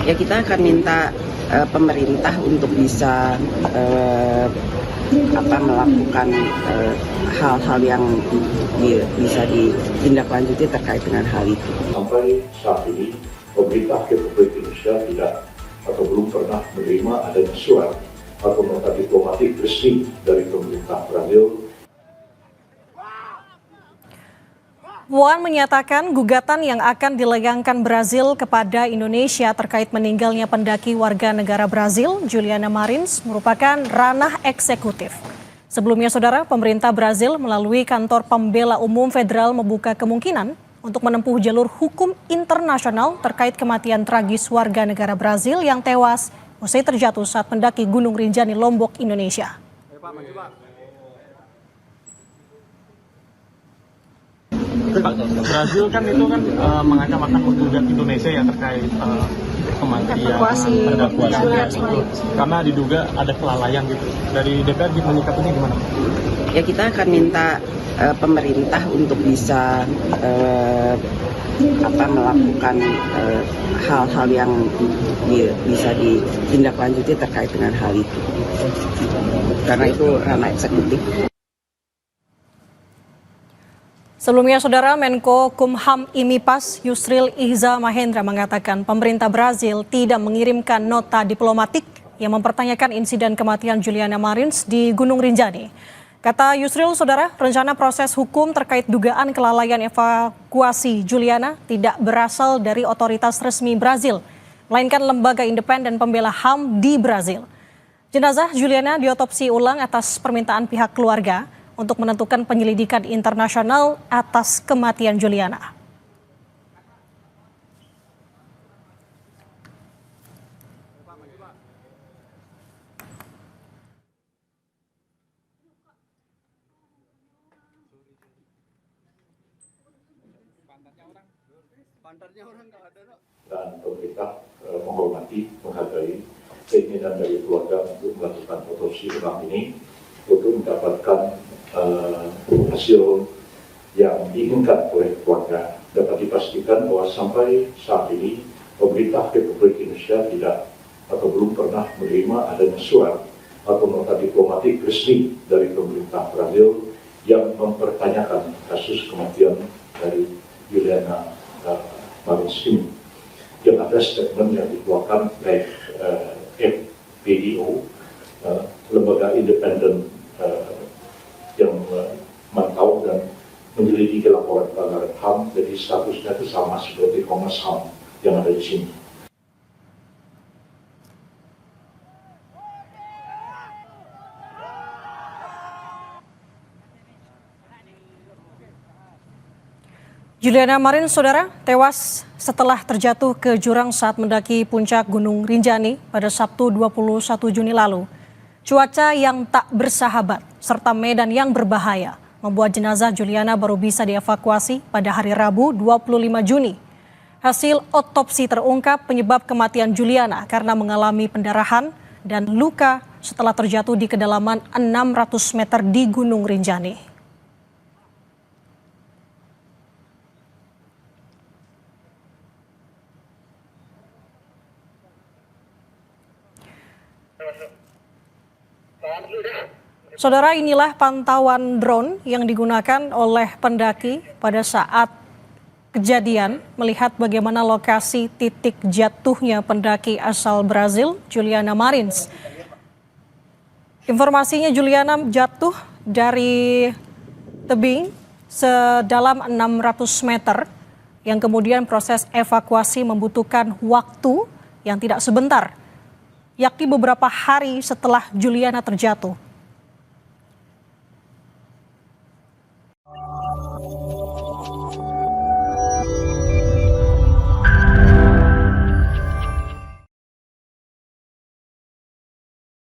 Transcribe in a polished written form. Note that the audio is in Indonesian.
Ya, kita akan minta pemerintah untuk bisa melakukan hal-hal yang bisa ditindaklanjuti terkait dengan hal itu. Sampai saat ini pemerintah Republik Indonesia tidak atau belum pernah menerima adanya surat atau nota diplomatik resmi dari pemerintah Brazil. Puan menyatakan gugatan yang akan dilayangkan Brazil kepada Indonesia terkait meninggalnya pendaki warga negara Brazil, Juliana Marins, merupakan ranah eksekutif. Sebelumnya, saudara, pemerintah Brazil melalui Kantor Pembela Umum Federal membuka kemungkinan untuk menempuh jalur hukum internasional terkait kematian tragis warga negara Brazil yang tewas usai terjatuh saat mendaki Gunung Rinjani, Lombok, Indonesia. Brazil kan itu kan mengancam akan menggugat Indonesia ya terkait kematian terdakwa karena diduga ada kelalaian gitu. Dari DPR menyikapinya gimana? Ya, kita akan minta pemerintah untuk bisa melakukan hal-hal yang bisa ditindaklanjuti terkait dengan hal itu, karena itu ranah eksekutif. Sebelumnya, saudara, Menko Kumham Imipas Yusril Ihza Mahendra mengatakan pemerintah Brazil tidak mengirimkan nota diplomatik yang mempertanyakan insiden kematian Juliana Marins di Gunung Rinjani. Kata Yusril, saudara, rencana proses hukum terkait dugaan kelalaian evakuasi Juliana tidak berasal dari otoritas resmi Brazil, melainkan lembaga independen pembela HAM di Brazil. Jenazah Juliana diotopsi ulang atas permintaan pihak keluarga untuk menentukan penyelidikan internasional atas kematian Juliana. Dan pemerintah menghormati, menghargai keinginan dari keluarga untuk melakukan otopsi ulang ini untuk mendapatkan hasil yang diinginkan oleh keluarga. Dapat dipastikan bahwa sampai saat ini pemerintah Republik Indonesia tidak atau belum pernah menerima adanya surat atau nota diplomatik resmi dari pemerintah Brazil yang mempertanyakan kasus kematian dari Juliana Marins ini. Yang ada statement yang dikeluarkan oleh FPIO, lembaga independen yang memantau dan menyelidiki laporan pelanggaran HAM, jadi statusnya itu sama seperti Komnas HAM yang ada di sini. Juliana Marins, saudara, tewas setelah terjatuh ke jurang saat mendaki puncak Gunung Rinjani pada Sabtu 21 Juni lalu. Cuaca yang tak bersahabat serta medan yang berbahaya membuat jenazah Juliana baru bisa dievakuasi pada hari Rabu 25 Juni. Hasil otopsi terungkap penyebab kematian Juliana karena mengalami pendarahan dan luka setelah terjatuh di kedalaman 600 meter di Gunung Rinjani. Saudara, inilah pantauan drone yang digunakan oleh pendaki pada saat kejadian melihat bagaimana lokasi titik jatuhnya pendaki asal Brazil, Juliana Marins. Informasinya, Juliana jatuh dari tebing sedalam 600 meter yang kemudian proses evakuasi membutuhkan waktu yang tidak sebentar, yakni beberapa hari setelah Juliana terjatuh.